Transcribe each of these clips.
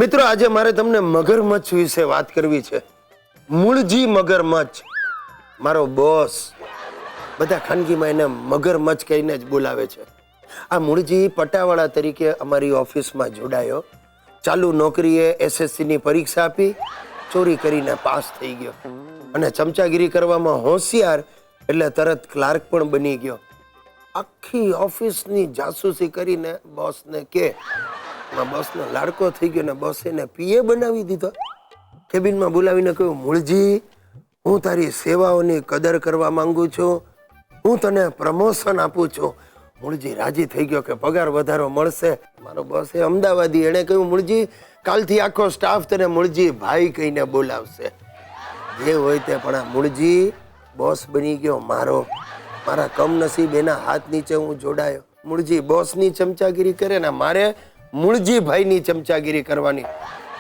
મિત્રો આજે મારે તમને મગરમચ્છ વિશે વાત કરવી છે. મૂળજી મગરમચ્છ મારો બોસ, બધા ખાનગીમાં એને મગરમચ્છ કહીને જ બોલાવે છે. આ મૂળજી પટાવાળા તરીકે અમારી ઓફિસમાં જોડાયો. ચાલુ નોકરીએ એસએસસીની પરીક્ષા આપી, ચોરી કરીને પાસ થઈ ગયો અને ચમચાગીરી કરવામાં હોશિયાર એટલે તરત ક્લાર્ક પણ બની ગયો. આખી ઓફિસની જાસૂસી કરીને બોસને કે બોસનો લાડકો થઈ ગયો ને બોસ એને પીએ બનાવી દીધો. કેબિનમાં બોલાવીને કહ્યું, મૂળજી, હું તારી સેવાઓની કદર કરવા માંગુ છું, હું તને પ્રમોશન આપું છું. મૂળજી રાજી થઈ ગયો કે પગાર વધારો મળશે. મારો બોસ એ અમદાવાદી, એણે કહ્યું, મૂળજી, કાલથી આખો સ્ટાફ તને મૂળજી ભાઈ કહીને બોલાવશે. જે હોય તે પણ આ મૂળજી બોસ બની ગયો મારા કમનસીબ એના હાથ નીચે હું જોડાયો. મૂળજી બોસની ચમચાગીરી કરે ને મારે મૂળજી ભાઈની ચમચાગીરી કરવાની.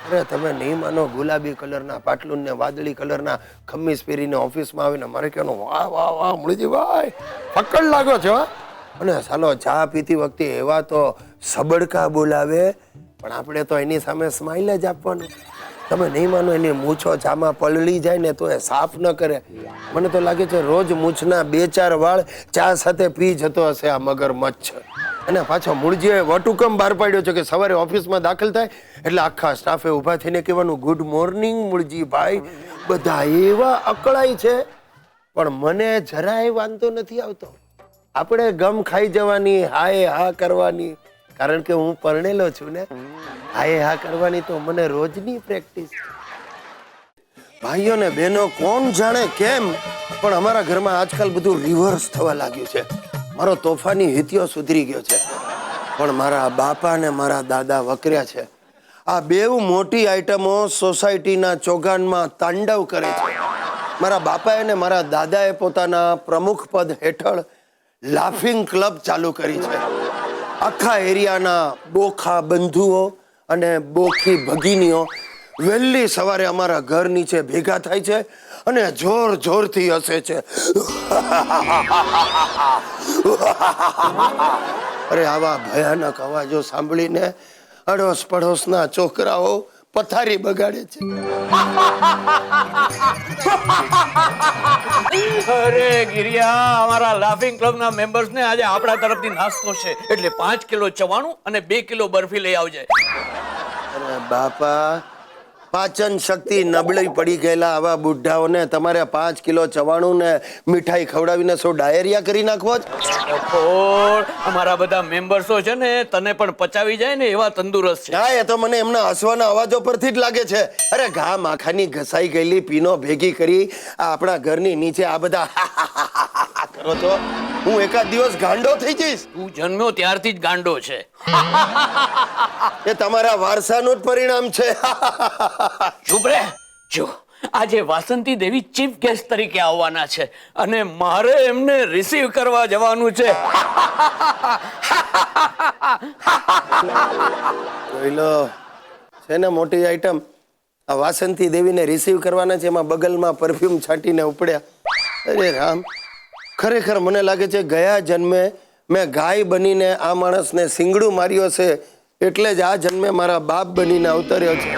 અરે તમે નહીં માનો, ગુલાબી કલરના પાટલુન ને વાદળી કલરના ખમીસ પહેરીને ઓફિસમાં આવીને મારે કહેવાનું, વાહ વાહ વાહ મૂળજી ભાઈ, પકડ લાગો છો. અને ચાલો ચા પીતી વખતે એવા તો સબડકા બોલાવે, પણ આપણે તો એની સામે સ્માઇલ જ આપવાનું. તમે નહીં માનો, એની મૂછો ચામાં પલળી જાય ને તો એ સાફ ન કરે. મને તો લાગે છે રોજ મૂછના 2-4 વાળ ચા સાથે પી જતો હશે આ મગરમચ્છ. અને પાછો મૂળજીએ વટુકમ બહાર પાડ્યો છે કે સવારે ઓફિસમાં દાખલ થાય એટલે આખા સ્ટાફે ઊભા થઈને કહેવાનું, ગુડ મોર્નિંગ મૂળજી ભાઈ. બધા એવા અકળાય છે, પણ મને જરાય વાંધો નથી આવતો. આપણે ગમ ખાઈ જવાની, હાય હા કરવાની, કારણ કે હું પરણેલો છું ને. હાય હા કરવાની તો મને રોજની પ્રેક્ટિસ. ભાઈઓ ને બહેનો, કોણ જાણે કેમ પણ અમારા ઘરમાં આજકાલ બધું રિવર્સ થવા લાગ્યું છે. મારો તોફાની હિતિયો સુધરી ગયો છે, પણ મારા બાપા ને મારા દાદા વકર્યા છે. આ બેઉ મોટી આઈટમો સોસાયટીના ચોગાનમાં તાંડવ કરે છે. મારા બાપાએ ને મારા દાદાએ પોતાના પ્રમુખ પદ હેઠળ લાફિંગ ક્લબ ચાલુ કરી છે. આખા એરિયાના બોખા બંધુઓ અને બોખી ભગીનીઓ વહેલી સવારે અમારા ઘર નીચે ભેગા થાય છે અને જોર જોરથી હસે છે. અરે આવા ભયાનક અવાજો સાંભળીને અડોશ પડોશના છોકરાઓ પથારી બગાડે છે. અરે ગિરિયા, અમારા લાફિંગ ક્લબ ના મેમ્બર્સ ને આજે આપણા તરફથી નાસ્તો છે, એટલે 5 કિલો ચવાણું અને 2 કિલો બરફી લઈ આવજે. અરે બાપા, પાચન શક્તિ નબળી પડી ગયેલા આવા બુઢાઓને તમારે 5 કિલો ચવાણું ને મીઠાઈ ખવડાવીને શું ડાયરિયા કરી નાખવો જ? અમારા બધા મેમ્બર્સો છે ને તને પણ પચાવી જાય ને એવા તંદુરસ્ત છે. હા, એ તો મને એમના હસવાના અવાજો પરથી જ લાગે છે. અરે ઘા માખાની ઘસાઈ ગયેલી પીનો ભેગી કરી આ આપણા ઘરની નીચે આ બધા કરો તો હું એકાદ દિવસ ગાંડો થઈ જઈશ. તું જન્મ્યો ત્યારથી જ ગાંડો છે. એ તમારા વારસાનું જ પરિણામ છે. ચૂપ રે. જો આજે વાસંતી દેવી ચીફ ગેસ્ટ તરીકે આવવાના છે અને મારે એમને રિસીવ કરવા જવાનું છે. જોઈ લો, છે ને મોટી આઈટમ. આ વાસંતી દેવીને રિસીવ કરવાના છે, એમાં બગલમાં પરફ્યુમ છાંટીને ઉપડ્યા. અરે રામ, ખરેખર મને લાગે છે ગયા જન્મે મેં ગાય બનીને આ માણસને સિંગડું માર્યો છે, એટલે જ આ જન્મે મારા બાપ બનીને અવતર્યો છે.